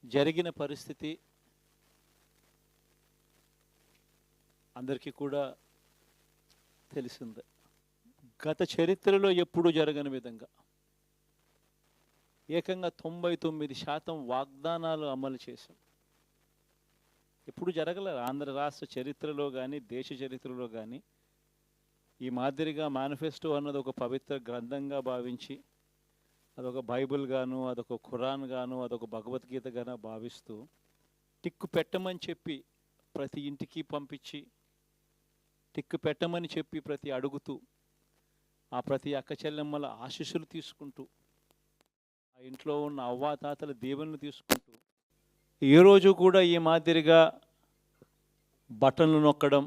జరిగిన పరిస్థితి అందరికీ కూడా తెలిసిందే. గత చరిత్రలో ఎప్పుడూ జరగని విధంగా ఏకంగా 99% వాగ్దానాలు అమలు చేశాం. ఎప్పుడు జరగలేదు ఆంధ్ర రాష్ట్ర చరిత్రలో కానీ దేశ చరిత్రలో కానీ ఈ మాదిరిగా మేనిఫెస్టో అన్నది ఒక పవిత్ర గ్రంథంగా భావించి అదొక బైబిల్ గాను, అదొక ఖురాన్ గాను, అదొక భగవద్గీత గాను భావిస్తూ టిక్కు పెట్టమని చెప్పి ప్రతి ఇంటికి పంపించి టిక్కు పెట్టమని చెప్పి ప్రతి అడుగుతూ ఆ ప్రతి అక్క చెల్లెమ్మల ఆశీస్సులు తీసుకుంటూ ఆ ఇంట్లో ఉన్న అవ్వాతాతల దీవెనలు తీసుకుంటూ ఏ రోజు కూడా ఈ మాదిరిగా బటన్లు నొక్కడం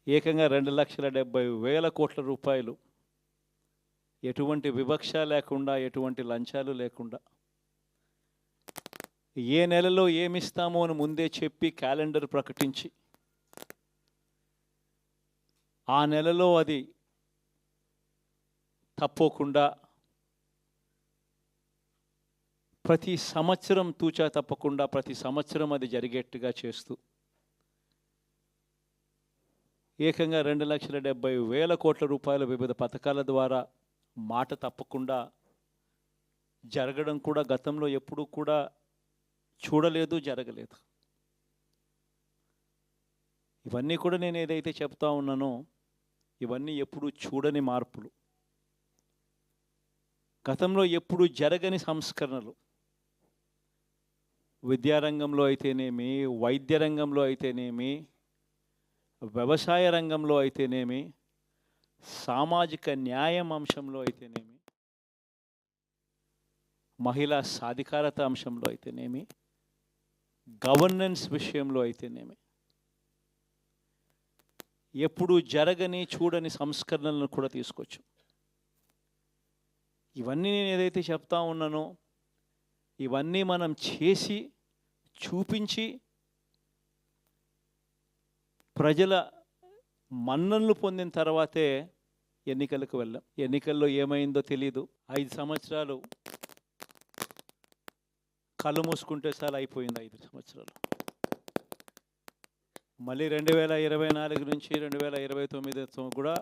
ఏకంగా 2,70,000 కోట్ల రూపాయలు ఎటువంటి వివక్ష లేకుండా ఎటువంటి లంచాలు లేకుండా ఏ నెలలో ఏమిస్తామో అని ముందే చెప్పి క్యాలెండర్ ప్రకటించి ఆ నెలలో అది తప్పకుండా ప్రతి సంవత్సరం తూచా తప్పకుండా ప్రతి సంవత్సరం అది జరిగేట్టుగా చేస్తూ ఏకంగా 2,70,000 కోట్ల రూపాయల వివిధ పథకాల ద్వారా మాట తప్పకుండా జరగడం కూడా గతంలో ఎప్పుడూ కూడా చూడలేదు, జరగలేదు. ఇవన్నీ కూడా నేను ఏదైతే చెప్తా ఉన్నానో ఇవన్నీ ఎప్పుడూ చూడని మార్పులు, గతంలో ఎప్పుడూ జరగని సంస్కరణలు. విద్యారంగంలో అయితేనేమి, వైద్య రంగంలో అయితేనేమి, వ్యవసాయ రంగంలో అయితేనేమి, సామాజిక న్యాయం అంశంలో అయితేనేమి, మహిళా సాధికారత అంశంలో అయితేనేమి, గవర్నెన్స్ విషయంలో అయితేనేమి ఎప్పుడు జరగని చూడని సంస్కరణలను కూడా తీసుకొచ్చు. ఇవన్నీ నేను ఏదైతే చెప్తా ఉన్నానో ఇవన్నీ మనం చేసి చూపించి ప్రజల మన్ననలు పొందిన తర్వాతే ఎన్నికలకు వెళ్ళాం. ఎన్నికల్లో ఏమైందో తెలీదు. 5 సంవత్సరాలు కళ్ళు మూసుకుంటే చాలా అయిపోయింది. 5 సంవత్సరాలు మళ్ళీ 2024 నుంచి 2029 కూడా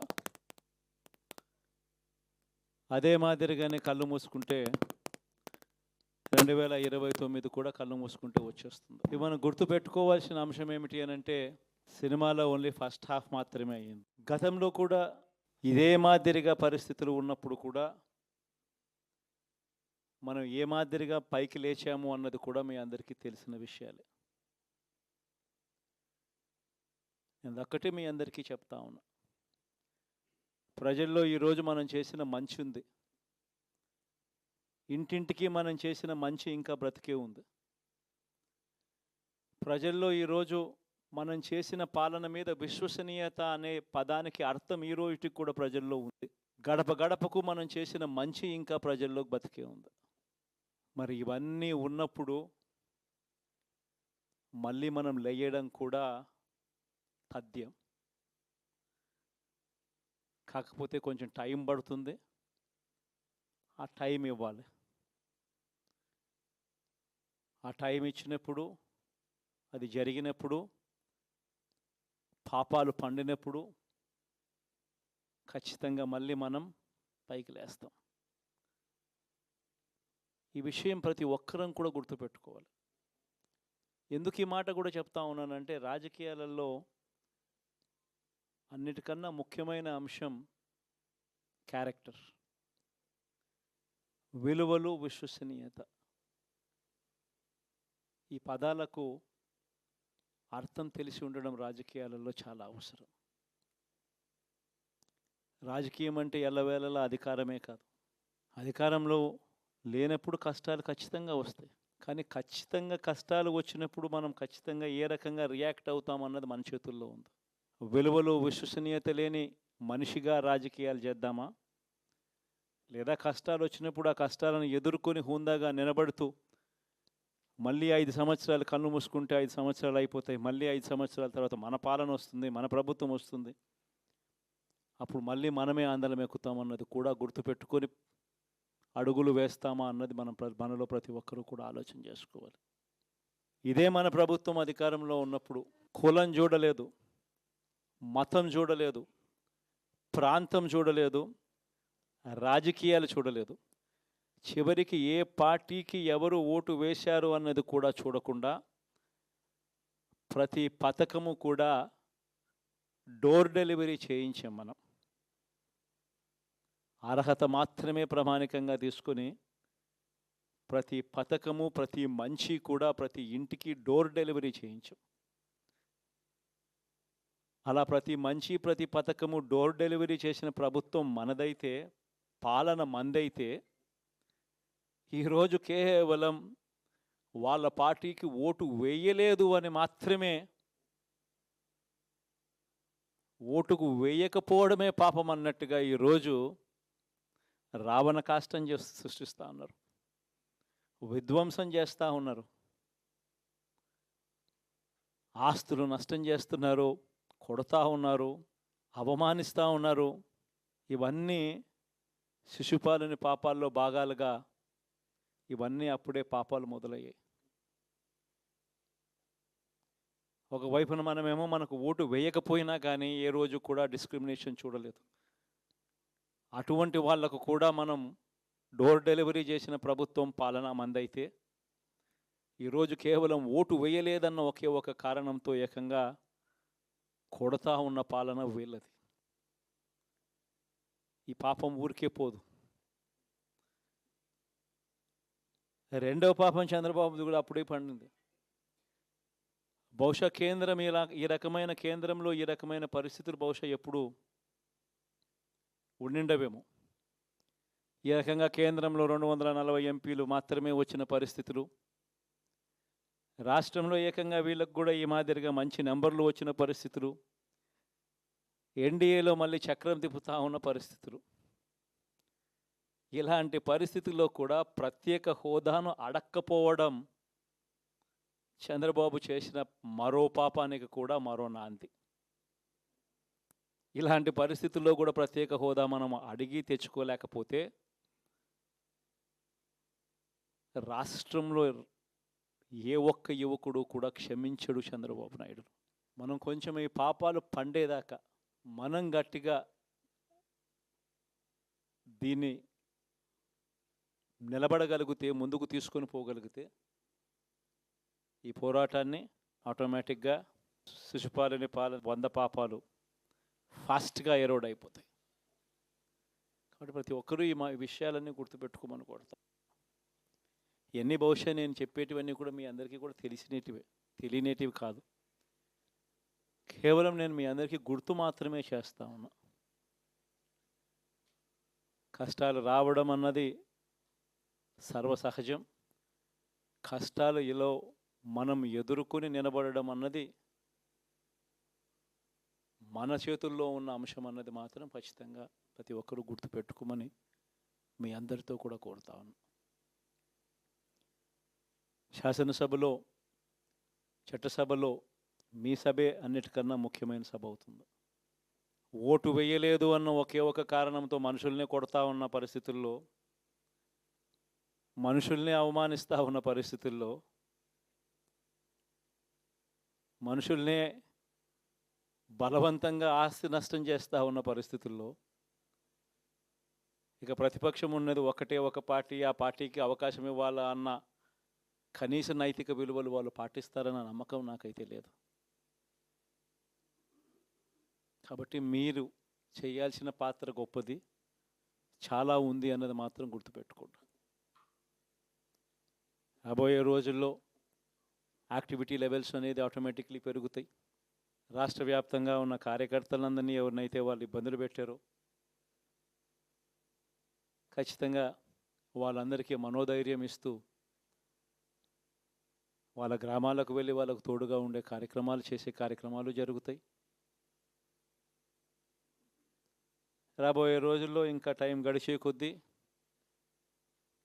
అదే మాదిరిగానే కళ్ళు మూసుకుంటే 2029 కూడా కళ్ళు మూసుకుంటే వచ్చేస్తుంది. ఇవి మనం గుర్తుపెట్టుకోవాల్సిన అంశం ఏమిటి అని అంటే సినిమాలో ఓన్లీ ఫస్ట్ హాఫ్ మాత్రమే అయ్యింది. గతంలో కూడా ఇదే మాదిరిగా పరిస్థితులు ఉన్నప్పుడు కూడా మనం ఏ మాదిరిగా పైకి లేచాము అన్నది కూడా మీ అందరికీ తెలిసిన విషయాలే. నేను ఒక్కటే మీ అందరికీ చెప్తా ఉన్నా, ప్రజల్లో ఈరోజు మనం చేసిన మంచి ఉంది. ఇంటింటికి మనం చేసిన మంచి ఇంకా బ్రతికే ఉంది. ప్రజల్లో ఈరోజు మనం చేసిన పాలన మీద విశ్వసనీయత అనే పదానికి అర్థం ఈ రోజుకి కూడా ప్రజల్లో ఉంది. గడప గడపకు మనం చేసిన మంచి ఇంకా ప్రజల్లో బతికే ఉంది. మరి ఇవన్నీ ఉన్నప్పుడు మళ్ళీ మనం లేయడం కూడా తథ్యం. కాకపోతే కొంచెం టైం పడుతుంది, ఆ టైం ఇవ్వాలి. ఆ టైం ఇచ్చినప్పుడు, అది జరిగినప్పుడు, పాపాలు పండినప్పుడు ఖచ్చితంగా మళ్ళీ మనం పైకి లేస్తాం. ఈ విషయం ప్రతి ఒక్కరం కూడా గుర్తుపెట్టుకోవాలి. ఎందుకు ఈ మాట కూడా చెప్తా ఉన్నానంటే రాజకీయాలలో అన్నిటికన్నా ముఖ్యమైన అంశం క్యారెక్టర్, విలువలు, విశ్వసనీయత. ఈ పదాలకు అర్థం తెలిసి ఉండడం రాజకీయాలలో చాలా అవసరం. రాజకీయం అంటే ఎల్లవేళలా అధికారమే కాదు. అధికారంలో లేనప్పుడు కష్టాలు ఖచ్చితంగా వస్తాయి. కానీ ఖచ్చితంగా కష్టాలు వచ్చినప్పుడు మనం ఖచ్చితంగా ఏ రకంగా రియాక్ట్ అవుతామన్నది మన చేతుల్లో ఉంది. విలువలు, విశ్వసనీయత లేని మనిషిగా రాజకీయాలు చేద్దామా, లేదా కష్టాలు వచ్చినప్పుడు ఆ కష్టాలను ఎదుర్కొని హుందాగా నిలబడుతూ మళ్ళీ 5 సంవత్సరాలు కళ్ళు మూసుకుంటే 5 సంవత్సరాలు అయిపోతాయి, మళ్ళీ 5 సంవత్సరాల తర్వాత మన పాలన వస్తుంది, మన ప్రభుత్వం వస్తుంది, అప్పుడు మళ్ళీ మనమే ఆందోళన ఎక్కుతామన్నది కూడా గుర్తుపెట్టుకొని అడుగులు వేస్తామా అన్నది మనలో ప్రతి ఒక్కరూ కూడా ఆలోచన చేసుకోవాలి. ఇదే మన ప్రభుత్వం అధికారంలో ఉన్నప్పుడు కులం చూడలేదు, మతం చూడలేదు, ప్రాంతం చూడలేదు, రాజకీయాలు చూడలేదు. చివరికి ఏ పార్టీకి ఎవరు ఓటు వేశారు అన్నది కూడా చూడకుండా ప్రతి పథకము కూడా డోర్ డెలివరీ చేయించాం మనం. అర్హత మాత్రమే ప్రామాణికంగా తీసుకొని ప్రతి పథకము, ప్రతి మంచి కూడా ప్రతి ఇంటికి డోర్ డెలివరీ చేయించాం. అలా ప్రతి మంచి, ప్రతి పథకము డోర్ డెలివరీ చేసిన ప్రభుత్వం మనదైతే, పాలన మందైతే, ఈరోజు కేవలం వాళ్ళ పార్టీకి ఓటు వేయలేదు అని మాత్రమే, ఓటుకు వేయకపోవడమే పాపం అన్నట్టుగా ఈరోజు రావణ కాష్టం సృష్టిస్తూ ఉన్నారు, విధ్వంసం చేస్తూ ఉన్నారు, ఆస్తులు నష్టం చేస్తున్నారు, కొడతా ఉన్నారు, అవమానిస్తూ ఉన్నారు. ఇవన్నీ శిశుపాలుని పాపాల్లో భాగాలుగా ఇవన్నీ అప్పుడే పాపాలు మొదలయ్యాయి. ఒకవైపున మనమేమో మనకు ఓటు వేయకపోయినా కానీ ఏ రోజు కూడా డిస్క్రిమినేషన్ చూడలేదు. అటువంటి వాళ్లకు కూడా మనం డోర్ డెలివరీ చేసిన ప్రభుత్వం పాలన మందైతే, ఈరోజు కేవలం ఓటు వేయలేదన్న ఒకే ఒక కారణంతో ఏకంగా కొడతా ఉన్న పాలన వీళ్ళది. ఈ పాపం ఊరికే పోదు. రెండవ పాపం చంద్రబాబుది కూడా అప్పుడే పండింది. బహుశా కేంద్రం ఈ రకమైన కేంద్రంలో ఈ రకమైన పరిస్థితులు బహుశా ఎప్పుడు ఉండిండవేమో. ఈ రకంగా కేంద్రంలో 240 ఎంపీలు మాత్రమే వచ్చిన పరిస్థితులు, రాష్ట్రంలో ఏకంగా వీళ్ళకు కూడా ఈ మాదిరిగా మంచి నెంబర్లు వచ్చిన పరిస్థితులు, ఎన్డీఏలో మళ్ళీ చక్రం తిప్పుతా ఉన్న పరిస్థితులు. ఇలాంటి పరిస్థితుల్లో కూడా ప్రత్యేక హోదాను అడక్కపోవడం చంద్రబాబు చేసిన మరో పాపానికి కూడా మరో నాంది. ఇలాంటి పరిస్థితుల్లో కూడా ప్రత్యేక హోదా మనం అడిగి తెచ్చుకోలేకపోతే రాష్ట్రంలో ఏ ఒక్క యువకుడు కూడా క్షమించడు చంద్రబాబు నాయుడు. మనం కొంచెం ఈ పాపాలు పండేదాకా మనం గట్టిగా దీన్ని నిలబడగలిగితే, ముందుకు తీసుకొని పోగలిగితే ఈ పోరాటాన్ని ఆటోమేటిక్గా శిశుపాలుని 100 పాపాలు ఫాస్ట్గా ఎరోడ్ అయిపోతాయి. కాబట్టి ప్రతి ఒక్కరూ ఈ విషయాలన్నీ గుర్తుపెట్టుకోమని కొడతాం. ఇవన్నీ బహుశా నేను చెప్పేటివన్నీ కూడా మీ అందరికీ కూడా తెలియనేటివి కాదు. కేవలం నేను మీ అందరికీ గుర్తు మాత్రమే చేస్తా ఉన్నా. కష్టాలు రావడం అన్నది సర్వసహజం. కష్టాలు ఇలా మనం ఎదుర్కొని నిలబడడం అన్నది మన చేతుల్లో ఉన్న అంశం అన్నది మాత్రం ఖచ్చితంగా ప్రతి ఒక్కరూ గుర్తుపెట్టుకోమని మీ అందరితో కూడా కోరుతా ఉన్నాను. శాసనసభలో, చట్టసభలో మీ సభే అన్నిటికన్నా ముఖ్యమైన సభ అవుతుంది. ఓటు వేయలేదు అన్న ఒకే ఒక కారణంతో మనుషుల్ని కొడతా ఉన్న పరిస్థితుల్లో, మనుషుల్ని అవమానిస్తూ ఉన్న పరిస్థితుల్లో, మనుషుల్నే బలవంతంగా ఆస్తి నష్టం చేస్తూ ఉన్న పరిస్థితుల్లో ఇక ప్రతిపక్షం ఉన్నది ఒకటే ఒక పార్టీ, ఆ పార్టీకి అవకాశం ఇవ్వాలా అన్న కనీస నైతిక విలువలు వాళ్ళు పాటిస్తారన్న నమ్మకం నాకైతే లేదు. కాబట్టి మీరు చేయాల్సిన పాత్ర గొప్పది, చాలా ఉంది అన్నది మాత్రం గుర్తుపెట్టుకోండి. రాబోయే రోజుల్లో యాక్టివిటీ లెవెల్స్ అనేది ఆటోమేటిక్లీ పెరుగుతాయి. రాష్ట్ర వ్యాప్తంగా ఉన్న కార్యకర్తలందరినీ ఎవరినైతే వాళ్ళు ఇబ్బందులు పెట్టారో ఖచ్చితంగా వాళ్ళందరికీ మనోధైర్యం ఇస్తూ వాళ్ళ గ్రామాలకు వెళ్ళి వాళ్ళకు తోడుగా ఉండే చేసే కార్యక్రమాలు జరుగుతాయి. రాబోయే రోజుల్లో ఇంకా టైం గడిచే కొద్దీ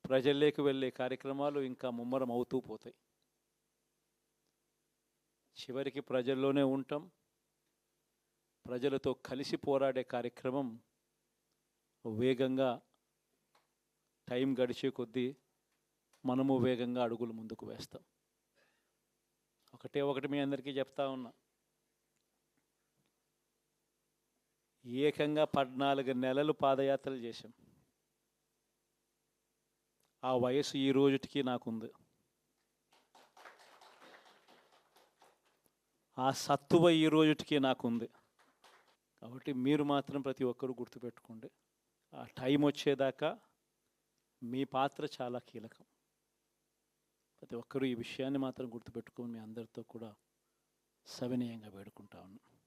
ప్రజల్లోకి వెళ్ళే కార్యక్రమాలు ఇంకా ముమ్మరం అవుతూ పోతాయి. చివరికి ప్రజల్లోనే ఉంటాం. ప్రజలతో కలిసి పోరాడే కార్యక్రమం వేగంగా టైం గడిచే కొద్దీ మనము వేగంగా అడుగులు ముందుకు వేస్తాం. ఒకటి మీ అందరికీ చెప్తా ఉన్నా, ఏకంగా 14 నెలలు పాదయాత్రలు చేశాం. ఆ వయసు ఈ రోజుటికి నాకుంది. ఆ సత్తువ ఈ రోజుటికి నాకుంది. కాబట్టి మీరు మాత్రం ప్రతి ఒక్కరూ గుర్తుపెట్టుకోండి, ఆ టైం వచ్చేదాకా మీ పాత్ర చాలా కీలకం. ప్రతి ఒక్కరూ ఈ విషయాన్ని మాత్రం గుర్తుపెట్టుకొని మీ అందరితో కూడా సవినయంగా వేడుకుంటా ఉన్నాను.